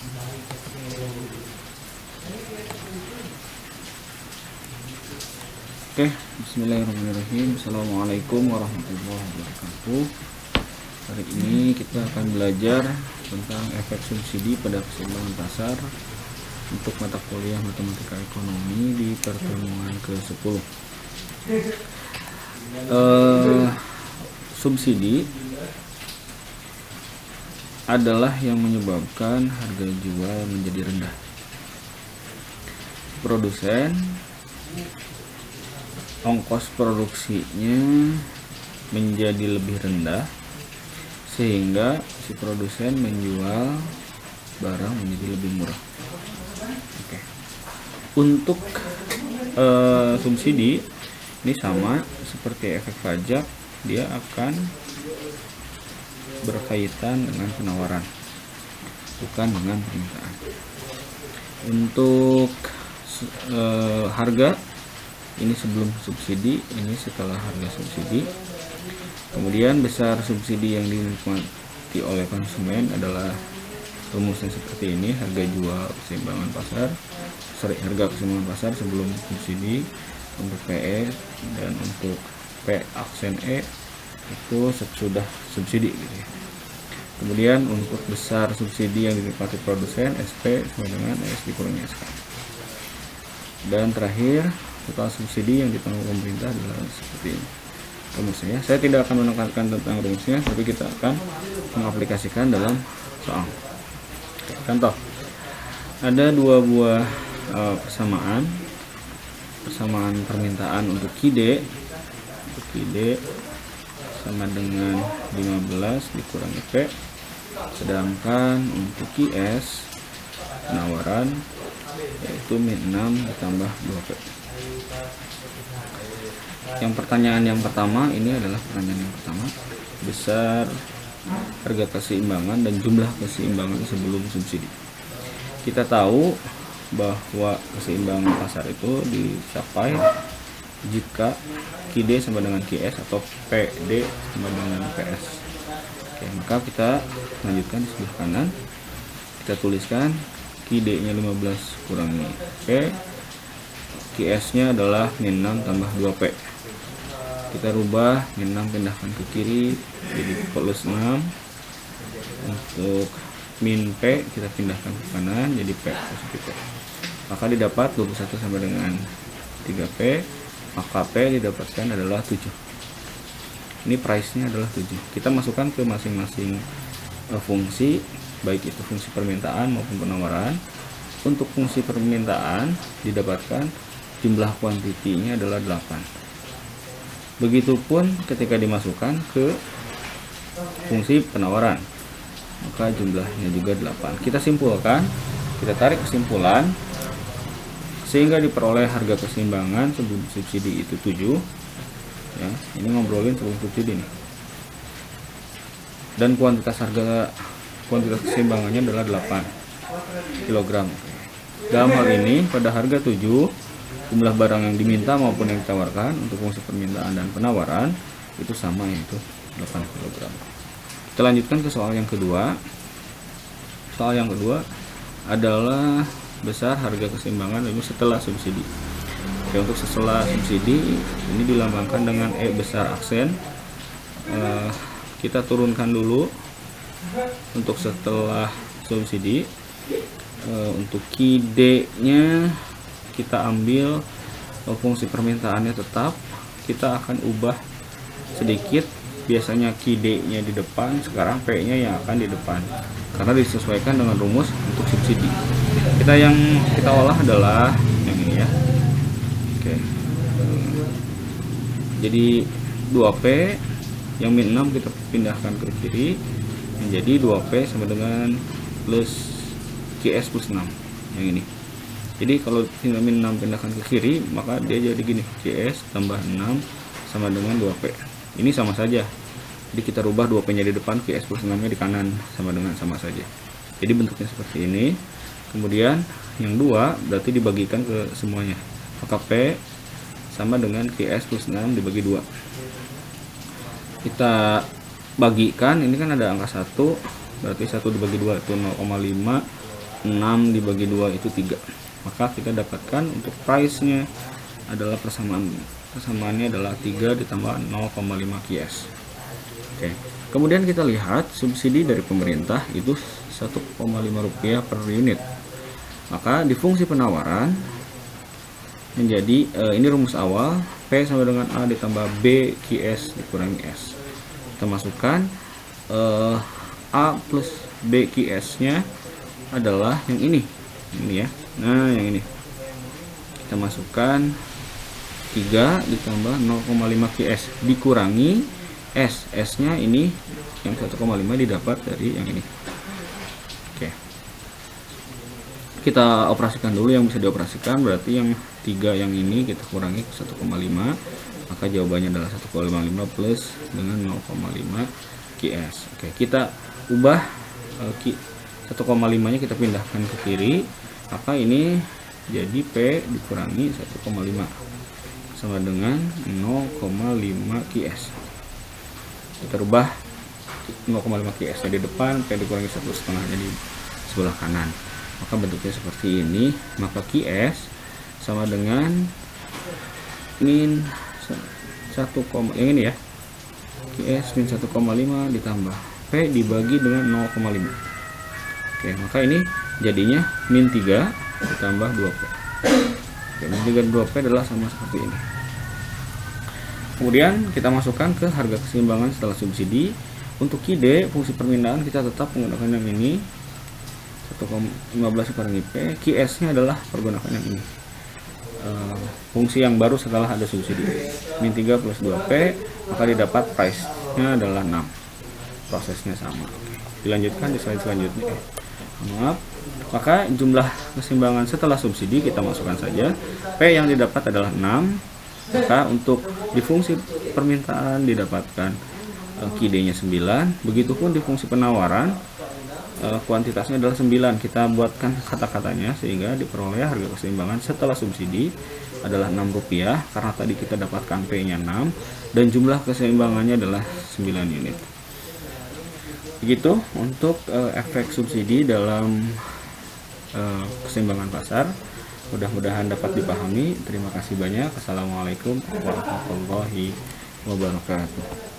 Oke, bismillahirrahmanirrahim. Assalamualaikum warahmatullahi wabarakatuh. Hari ini kita akan belajar tentang efek subsidi pada keseimbangan pasar untuk mata kuliah matematika ekonomi di pertemuan ke-10. Subsidi adalah yang menyebabkan harga jual menjadi rendah. Produsen ongkos produksinya menjadi lebih rendah sehingga si produsen menjual barang menjadi lebih murah. Oke. Untuk subsidi ini sama seperti efek pajak, dia akan berkaitan dengan penawaran, bukan dengan permintaan. Untuk harga, ini sebelum subsidi, ini setelah harga subsidi. Kemudian besar subsidi yang dinikmati oleh konsumen adalah rumusnya seperti ini: harga jual keseimbangan pasar, harga keseimbangan pasar sebelum subsidi untuk PE, dan untuk P aksen E itu sesudah subsidi gitu ya. Kemudian untuk besar subsidi yang dinikmati produsen, SP sama dengan S dikurangi SK. Dan terakhir, total subsidi yang ditanggung pemerintah adalah seperti ini rumusnya. Saya tidak akan menekankan tentang rumusnya, tapi kita akan mengaplikasikan dalam soal. Contoh, ada dua buah persamaan permintaan untuk KID. Untuk KID sama dengan 15 dikurangi P, sedangkan untuk QS penawaran yaitu min 6 ditambah 2P. Yang pertanyaan yang pertama, ini adalah pertanyaan yang pertama: besar harga keseimbangan dan jumlah keseimbangan sebelum subsidi. Kita tahu bahwa keseimbangan pasar itu dicapai jika QD sama dengan QS atau PD sama dengan PS. Oke, maka kita lanjutkan di sebelah kanan. Kita tuliskan QD nya 15 kurangi P, QS nya adalah min 6 tambah 2P. Kita rubah min 6 pindahkan ke kiri jadi plus 6. Untuk min P kita pindahkan ke kanan jadi P positif P. Maka didapat 21 sama dengan 3P, maka P didapatkan adalah 7. Ini price nya adalah 7. Kita masukkan ke masing-masing fungsi, baik itu fungsi permintaan maupun penawaran. Untuk fungsi permintaan didapatkan jumlah kuantitinya adalah 8. Begitupun ketika dimasukkan ke fungsi penawaran, maka jumlahnya juga 8. Kita simpulkan, kita tarik kesimpulan, sehingga diperoleh harga keseimbangan sebelum subsidi itu 7 ya. Ini ngobrolin sebelum subsidi nih. Dan kuantitas keseimbangannya adalah 8 kg. Dalam hal ini pada harga 7, jumlah barang yang diminta maupun yang ditawarkan untuk fungsi permintaan dan penawaran itu sama, yaitu 8 kg. Kita lanjutkan ke soal yang kedua. Soal yang kedua adalah besar harga keseimbangan ini setelah subsidi. Oke, untuk setelah subsidi ini dilambangkan dengan E besar aksen. Kita turunkan dulu untuk setelah subsidi. Untuk QD nya kita ambil fungsi permintaannya tetap, kita akan ubah sedikit. Biasanya QD nya di depan, sekarang P nya yang akan di depan karena disesuaikan dengan rumus untuk subsidi. Yang kita olah adalah yang ini ya. Oke. Jadi 2P yang min 6 kita pindahkan ke kiri menjadi 2P sama dengan plus QS plus 6 yang ini. Jadi kalau min 6 pindahkan ke kiri, maka dia jadi gini, QS tambah 6 sama dengan 2P. Ini sama saja. Jadi kita rubah 2P nya di depan, QS plus 6 nya di kanan, sama saja. Jadi bentuknya seperti ini. Kemudian yang 2 berarti dibagikan ke semuanya, maka P sama dengan QS plus 6 dibagi 2. Kita bagikan, ini kan ada angka 1, berarti 1 dibagi 2 itu 0,5, 6 dibagi 2 itu 3. Maka kita dapatkan untuk price-nya adalah persamaannya adalah 3 ditambah 0,5 QS. Oke. Kemudian kita lihat subsidi dari pemerintah itu 1,5 rupiah per unit. Maka di fungsi penawaran menjadi ini rumus awal, P sama dengan A ditambah B QS dikurangi S. Kita masukkan A plus B QS nya adalah yang ini ya. Nah, yang ini kita masukkan 3 ditambah 0,5 QS dikurangi S nya ini yang 1,5 didapat dari yang ini. Oke, kita operasikan dulu yang bisa dioperasikan, berarti yang 3 yang ini kita kurangi 1,5, maka jawabannya adalah 1,5 plus dengan 0,5 QS. Oke, kita ubah 1,5 nya kita pindahkan ke kiri, maka ini jadi P dikurangi 1,5 sama dengan 0,5 QS. Kita rubah 0,5 QS nya di depan, P dikurangi 1,5 nya di sebelah kanan, maka bentuknya seperti ini. Maka QS sama dengan min 1, yang ini ya, QS min 1,5 ditambah P dibagi dengan 0,5. Oke, maka ini jadinya min 3 ditambah 2P. Oke, min 3 dan 2P adalah sama seperti ini. Kemudian kita masukkan ke harga keseimbangan setelah subsidi. Untuk QD fungsi permintaan kita tetap menggunakan yang ini 1,15 dikurangi P. QS nya adalah pergunakan yang ini, fungsi yang baru setelah ada subsidi, min 3 plus 2P, maka didapat price nya adalah 6. Prosesnya sama. Oke, dilanjutkan di slide selanjutnya. Maaf. Maka jumlah keseimbangan setelah subsidi kita masukkan saja. P yang didapat adalah 6. Maka untuk di fungsi permintaan didapatkan QD-nya 9. Begitupun di fungsi penawaran kuantitasnya adalah 9. Kita buatkan kata-katanya sehingga diperoleh harga keseimbangan setelah subsidi adalah 6 rupiah, karena tadi kita dapatkan P-nya 6 dan jumlah keseimbangannya adalah 9 unit. Begitu untuk efek subsidi dalam keseimbangan pasar. Mudah-mudahan dapat dipahami. Terima kasih banyak. Assalamualaikum warahmatullahi wabarakatuh.